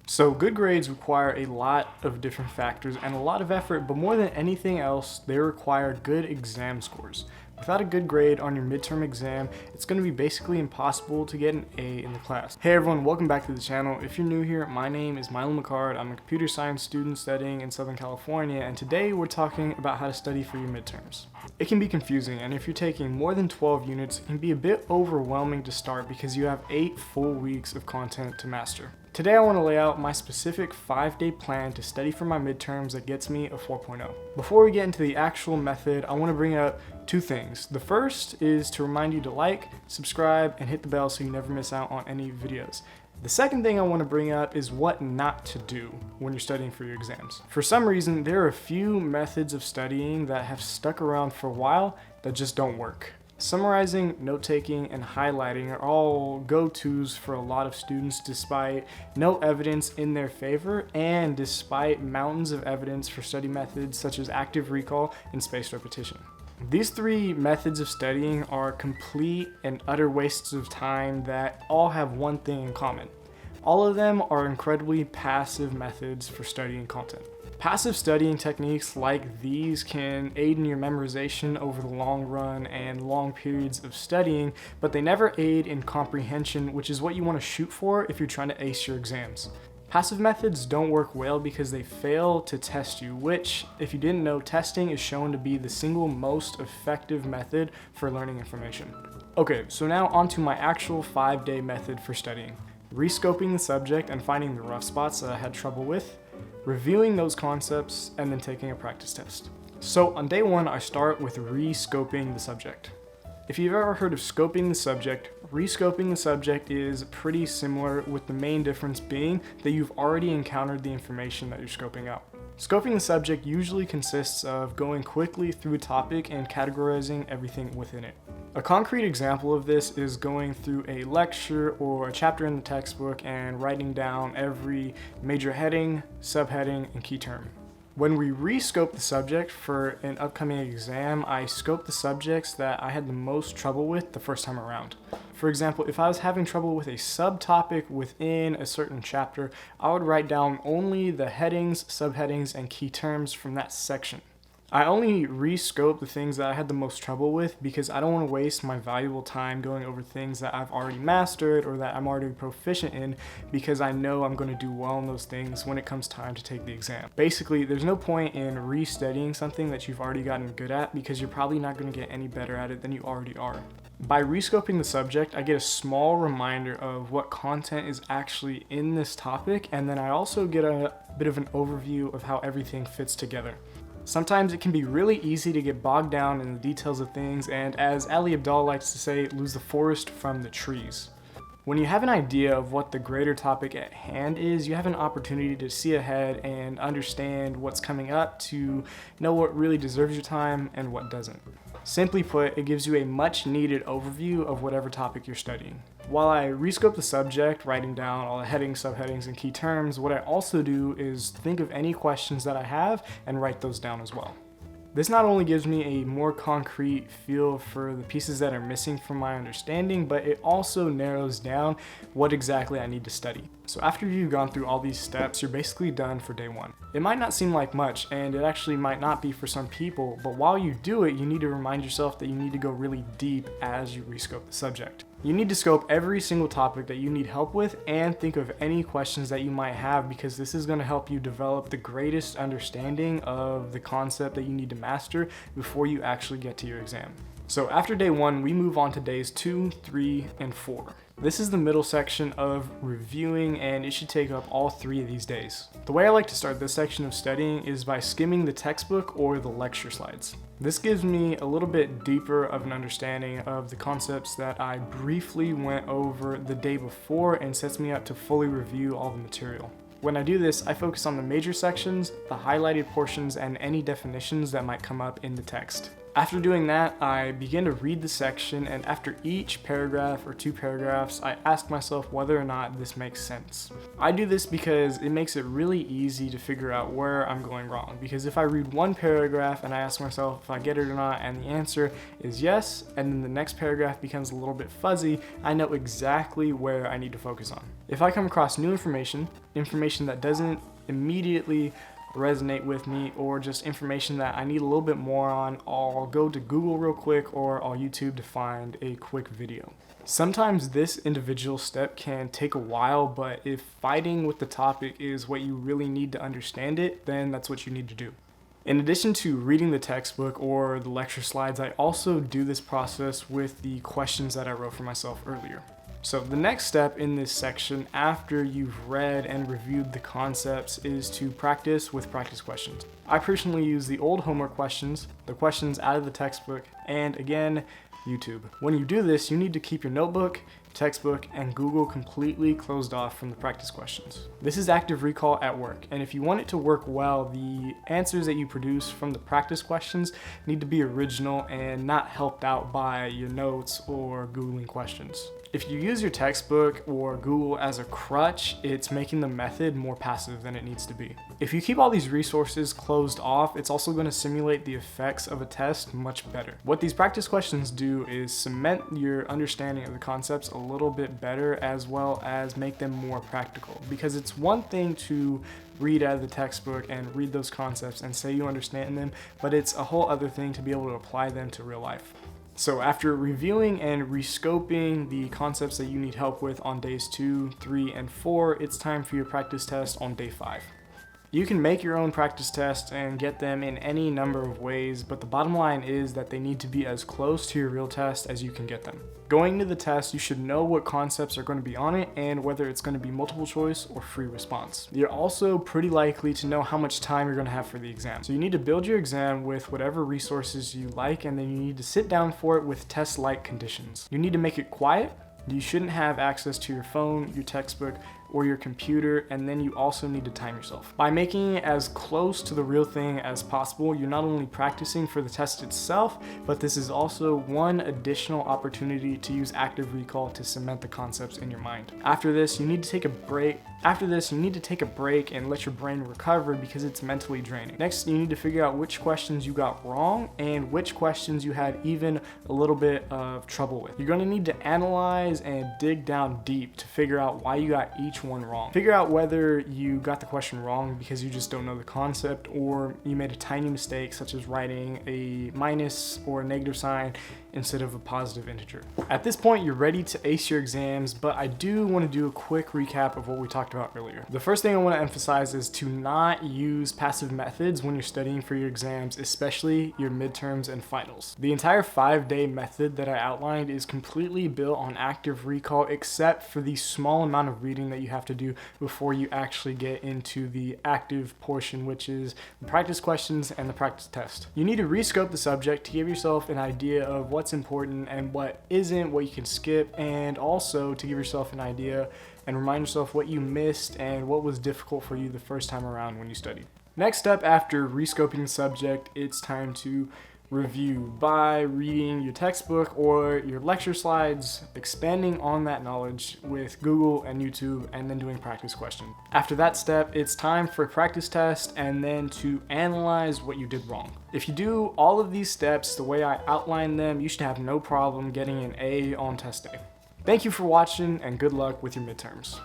So good grades require a lot of different factors and a lot of effort, but more than anything else, they require good exam scores. Without a good grade on your midterm exam, it's going to be basically impossible to get an A in the class. Hey everyone, welcome back to the channel. If you're new here, my name is Milo McCard. I'm a computer science student studying in Southern California, and today we're talking about how to study for your midterms. It can be confusing, and if you're taking more than 12 units, it can be a bit overwhelming to start because you have 8 full weeks of content to master. Today I want to lay out my specific 5-day plan to study for my midterms that gets me a 4.0. Before we get into the actual method, I want to bring up 2 things. The first is to remind you to like, subscribe, and hit the bell so you never miss out on any videos. The second thing I want to bring up is what not to do when you're studying for your exams. For some reason, there are a few methods of studying that have stuck around for a while that just don't work. Summarizing, note-taking, and highlighting are all go-tos for a lot of students despite no evidence in their favor and despite mountains of evidence for study methods such as active recall and spaced repetition. These 3 methods of studying are complete and utter wastes of time that all have one thing in common. All of them are incredibly passive methods for studying content. Passive studying techniques like these can aid in your memorization over the long run and long periods of studying, but they never aid in comprehension, which is what you want to shoot for if you're trying to ace your exams. Passive methods don't work well because they fail to test you, which, if you didn't know, testing is shown to be the single most effective method for learning information. Okay, so now onto my actual 5-day method for studying. Rescoping the subject and finding the rough spots that I had trouble with, reviewing those concepts, and then taking a practice test. So on day 1, I start with re-scoping the subject. If you've ever heard of scoping the subject, re-scoping the subject is pretty similar, with the main difference being that you've already encountered the information that you're scoping out. Scoping the subject usually consists of going quickly through a topic and categorizing everything within it. A concrete example of this is going through a lecture or a chapter in the textbook and writing down every major heading, subheading, and key term. When we re-scope the subject for an upcoming exam, I scope the subjects that I had the most trouble with the first time around. For example, if I was having trouble with a subtopic within a certain chapter, I would write down only the headings, subheadings, and key terms from that section. I only re-scope the things that I had the most trouble with because I don't want to waste my valuable time going over things that I've already mastered or that I'm already proficient in, because I know I'm going to do well in those things when it comes time to take the exam. Basically, there's no point in re-studying something that you've already gotten good at because you're probably not going to get any better at it than you already are. By re-scoping the subject, I get a small reminder of what content is actually in this topic, and then I also get a bit of an overview of how everything fits together. Sometimes it can be really easy to get bogged down in the details of things and, as Ali Abdaal likes to say, lose the forest from the trees. When you have an idea of what the greater topic at hand is, you have an opportunity to see ahead and understand what's coming up, to know what really deserves your time and what doesn't. Simply put, it gives you a much needed overview of whatever topic you're studying. While I rescope the subject, writing down all the headings, subheadings, and key terms, what I also do is think of any questions that I have and write those down as well. This not only gives me a more concrete feel for the pieces that are missing from my understanding, but it also narrows down what exactly I need to study. So after you've gone through all these steps, you're basically done for day 1. It might not seem like much, and it actually might not be for some people, but while you do it, you need to remind yourself that you need to go really deep as you rescope the subject. You need to scope every single topic that you need help with and think of any questions that you might have, because this is going to help you develop the greatest understanding of the concept that you need to master before you actually get to your exam. So after day 1, we move on to days 2, 3, and 4. This is the middle section of reviewing, and it should take up all 3 of these days. The way I like to start this section of studying is by skimming the textbook or the lecture slides. This gives me a little bit deeper of an understanding of the concepts that I briefly went over the day before and sets me up to fully review all the material. When I do this, I focus on the major sections, the highlighted portions, and any definitions that might come up in the text. After doing that, I begin to read the section, and after each paragraph or 2 paragraphs, I ask myself whether or not this makes sense. I do this because it makes it really easy to figure out where I'm going wrong, because if I read one paragraph and I ask myself if I get it or not, and the answer is yes, and then the next paragraph becomes a little bit fuzzy, I know exactly where I need to focus on. If I come across new information that doesn't immediately resonate with me, or just information that I need a little bit more on, I'll go to Google real quick, or I'll YouTube to find a quick video. Sometimes this individual step can take a while, but if fighting with the topic is what you really need to understand it, then that's what you need to do. In addition to reading the textbook or the lecture slides, I also do this process with the questions that I wrote for myself earlier. So the next step in this section, after you've read and reviewed the concepts, is to practice with practice questions. I personally use the old homework questions, the questions out of the textbook, and again, YouTube. When you do this, you need to keep your notebook, textbook, and Google completely closed off from the practice questions. This is active recall at work, and if you want it to work well, the answers that you produce from the practice questions need to be original and not helped out by your notes or Googling questions. If you use your textbook or Google as a crutch, it's making the method more passive than it needs to be. If you keep all these resources closed off, it's also going to simulate the effects of a test much better. What these practice questions do is cement your understanding of the concepts a little bit better, as well as make them more practical. Because it's one thing to read out of the textbook and read those concepts and say you understand them, but it's a whole other thing to be able to apply them to real life. So after reviewing and rescoping the concepts that you need help with on days 2, 3, and 4, it's time for your practice test on day 5. You can make your own practice tests and get them in any number of ways, but the bottom line is that they need to be as close to your real test as you can get them. Going into the test, you should know what concepts are going to be on it and whether it's going to be multiple choice or free response. You're also pretty likely to know how much time you're going to have for the exam. So you need to build your exam with whatever resources you like, and then you need to sit down for it with test-like conditions. You need to make it quiet. You shouldn't have access to your phone, your textbook, or your computer, and then you also need to time yourself. By making it as close to the real thing as possible, you're not only practicing for the test itself, but this is also one additional opportunity to use active recall to cement the concepts in your mind. After this, you need to take a break and let your brain recover, because it's mentally draining. Next, you need to figure out which questions you got wrong and which questions you had even a little bit of trouble with. You're going to need to analyze and dig down deep to figure out why you got each one wrong. Figure out whether you got the question wrong because you just don't know the concept, or you made a tiny mistake such as writing a minus or a negative sign instead of a positive integer. At this point, you're ready to ace your exams, but I do want to do a quick recap of what we talked about earlier. The first thing I want to emphasize is to not use passive methods when you're studying for your exams, especially your midterms and finals. The entire 5-day method that I outlined is completely built on active recall, except for the small amount of reading that you have to do before you actually get into the active portion, which is the practice questions and the practice test. You need to rescope the subject to give yourself an idea of what's important and what isn't, what you can skip, and also to give yourself an idea and remind yourself what you missed and what was difficult for you the first time around when you studied. Next up, after rescoping the subject, it's time to review by reading your textbook or your lecture slides, expanding on that knowledge with Google and YouTube, and then doing practice questions. After that step, it's time for a practice test and then to analyze what you did wrong. If you do all of these steps the way I outlined them, you should have no problem getting an A on test day. Thank you for watching, and good luck with your midterms.